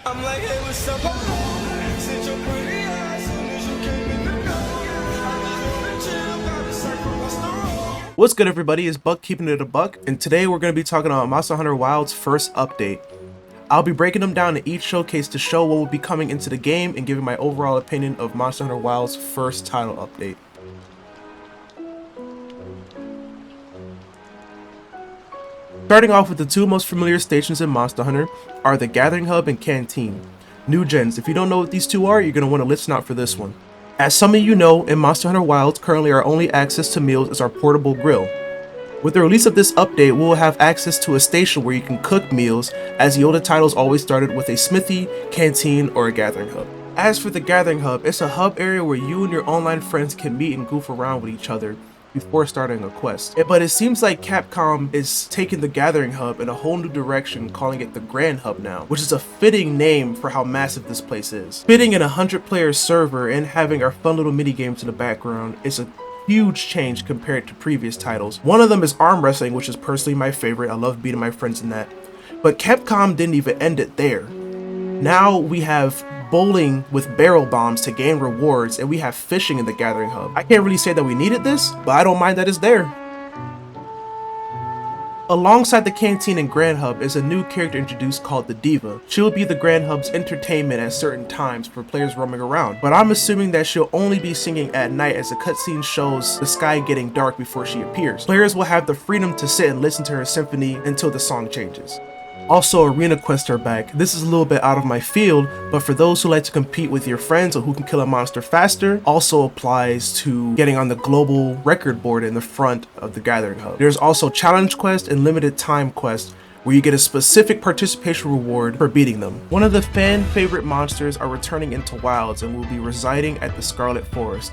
I'm like, hey, what's up? Since your pretty eyes, soon as you came in the door, I just wanna chill, got a circle across the road. What's good, everybody? It's Buck keeping it a buck, and today we're going to be talking about Monster Hunter Wild's first update. I'll be breaking them down in each showcase to show what will be coming into the game and giving my overall opinion of Monster Hunter Wild's first title update. Starting off with the two most familiar stations in Monster Hunter are the Gathering Hub and Canteen. New gens, if you don't know what these two are, you're going to want to listen out for this one. As some of you know, in Monster Hunter Wilds, currently our only access to meals is our portable grill. With the release of this update, we will have access to a station where you can cook meals, as the older titles always started with a smithy, canteen, or a Gathering Hub. As for the Gathering Hub, it's a hub area where you and your online friends can meet and goof around with each other before starting a quest. But it seems like Capcom is taking the Gathering Hub in a whole new direction, calling it the Grand Hub now, which is a fitting name for how massive this place is. Fitting in a 100-player server and having our fun little mini games in the background is a huge change compared to previous titles. One of them is arm wrestling, which is personally my favorite. I love beating my friends in that. But Capcom didn't even end it there. Now we have bowling with barrel bombs to gain rewards, and we have fishing in the Gathering Hub. I can't really say that we needed this, but I don't mind that it's there. Alongside the Canteen and Grand Hub is a new character introduced called the Diva. She'll be the Grand Hub's entertainment at certain times for players roaming around, but I'm assuming that she'll only be singing at night as the cutscene shows the sky getting dark before she appears. Players will have the freedom to sit and listen to her symphony until the song changes. Also, arena quests are back. This is a little bit out of my field, but for those who like to compete with your friends or who can kill a monster faster, also applies to getting on the global record board in the front of the Gathering Hub. There's also challenge quests and limited time quests where you get a specific participation reward for beating them. One of the fan favorite monsters are returning into Wilds and will be residing at the Scarlet Forest.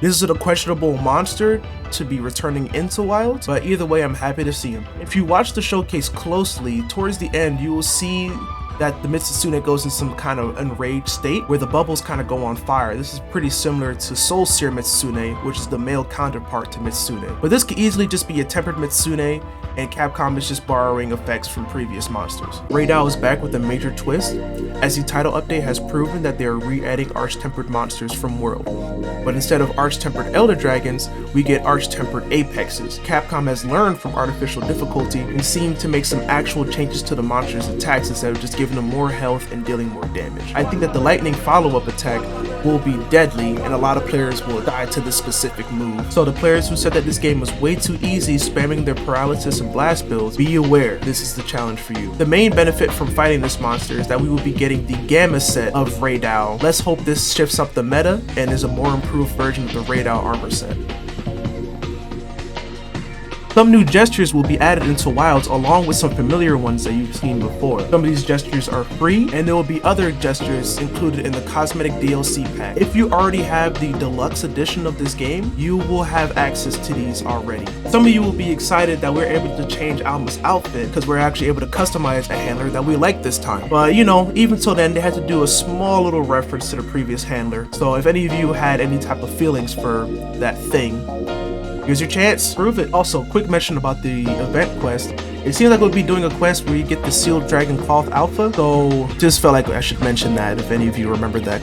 This is a questionable monster to be returning into Wilds, but either way, I'm happy to see him. If you watch the showcase closely, towards the end, you will see that the Mitsune goes in some kind of enraged state where the bubbles kind of go on fire. This is pretty similar to Soul Seer Mitsune, which is the male counterpart to Mitsune. But this could easily just be a tempered Mitsune, and Capcom is just borrowing effects from previous monsters. Raidao is back with a major twist, as the title update has proven that they are re-adding arch-tempered monsters from World. But instead of arch-tempered Elder Dragons, we get arch-tempered Apexes. Capcom has learned from artificial difficulty and seemed to make some actual changes to the monster's attacks instead of just giving them more health and dealing more damage. I think that the lightning follow-up attack will be deadly, and a lot of players will die to this specific move. So the players who said that this game was way too easy spamming their paralysis and blast builds, be aware, this is the challenge for you. The main benefit from fighting this monster is that we will be getting the Gamma set of Raidao. Let's hope this shifts up the meta and is a more improved version of the Raidao armor set. Some new gestures will be added into Wilds along with some familiar ones that you've seen before. Some of these gestures are free, and there will be other gestures included in the cosmetic DLC pack. If you already have the deluxe edition of this game, you will have access to these already. Some of you will be excited that we're able to change Alma's outfit because we're actually able to customize a handler that we like this time. But you know, even till then, they had to do a small little reference to the previous handler. So if any of you had any type of feelings for that thing, here's your chance, prove it. Also, quick mention about the event quest. It seems like we'll be doing a quest where you get the Sealed Dragon Cloth Alpha, so just felt like I should mention that if any of you remember that.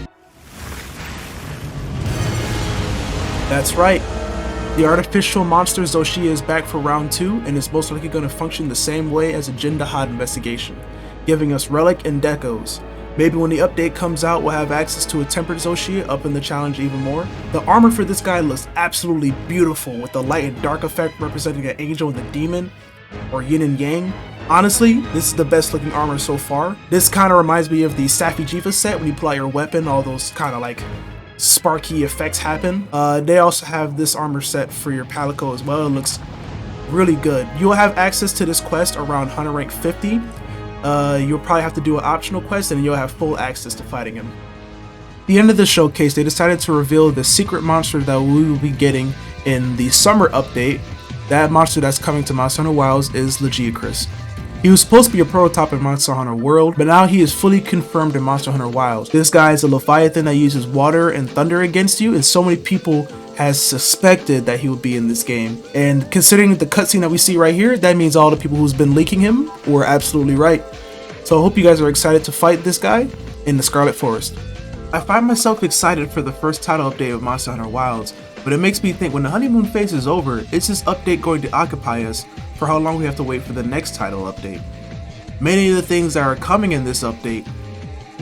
That's right. The artificial monster Zoshia is back for round 2 and is most likely going to function the same way as a Jin Dahad investigation, giving us Relic and Decos. Maybe when the update comes out, we'll have access to a tempered Zoshia, upping the challenge even more. The armor for this guy looks absolutely beautiful, with the light and dark effect representing an angel and a demon, or yin and yang. Honestly, this is the best looking armor so far. This kind of reminds me of the Safi Jiva set. When you pull out your weapon, all those kind of like sparky effects happen. They also have this armor set for your Palico as well. It looks really good. You'll have access to this quest around Hunter rank 50. You'll probably have to do an optional quest and you'll have full access to fighting him. At the end of the showcase, they decided to reveal the secret monster that we will be getting in the summer update. That monster that's coming to Monster Hunter Wilds is Legiacris. He was supposed to be a prototype in Monster Hunter World, but now he is fully confirmed in Monster Hunter Wilds. This guy is a Leviathan that uses water and thunder against you, and so many people has suspected that he would be in this game. And considering the cutscene that we see right here, that means all the people who's been leaking him were absolutely right. So I hope you guys are excited to fight this guy in the Scarlet Forest. I find myself excited for the first title update of Monster Hunter Wilds, but it makes me think when the honeymoon phase is over, is this update going to occupy us for how long we have to wait for the next title update? Many of the things that are coming in this update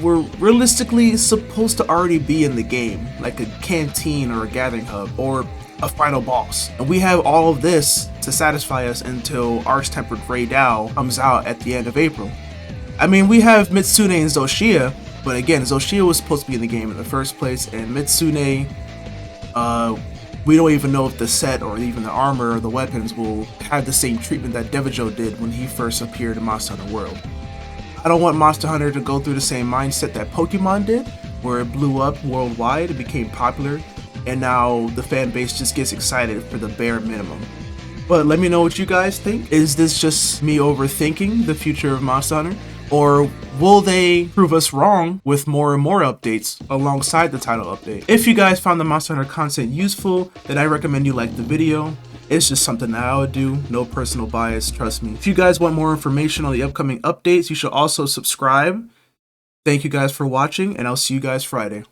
were realistically supposed to already be in the game, like a canteen or a gathering hub or a final boss. And we have all of this to satisfy us until Arch-Tempered Raidou comes out at the end of April. I mean, we have Mitsune and Zoshia, but again, Zoshia was supposed to be in the game in the first place, and Mitsune, we don't even know if the set or even the armor or the weapons will have the same treatment that Devijo did when he first appeared in Monster Hunter World. I don't want Monster Hunter to go through the same mindset that Pokemon did, where it blew up worldwide, it became popular, and now the fan base just gets excited for the bare minimum. But let me know what you guys think. Is this just me overthinking the future of Monster Hunter? Or will they prove us wrong with more and more updates alongside the title update? If you guys found the Monster Hunter content useful, then I recommend you like the video. It's just something that I would do, no personal bias, trust me. If you guys want more information on the upcoming updates, you should also subscribe. Thank you guys for watching, and I'll see you guys Friday.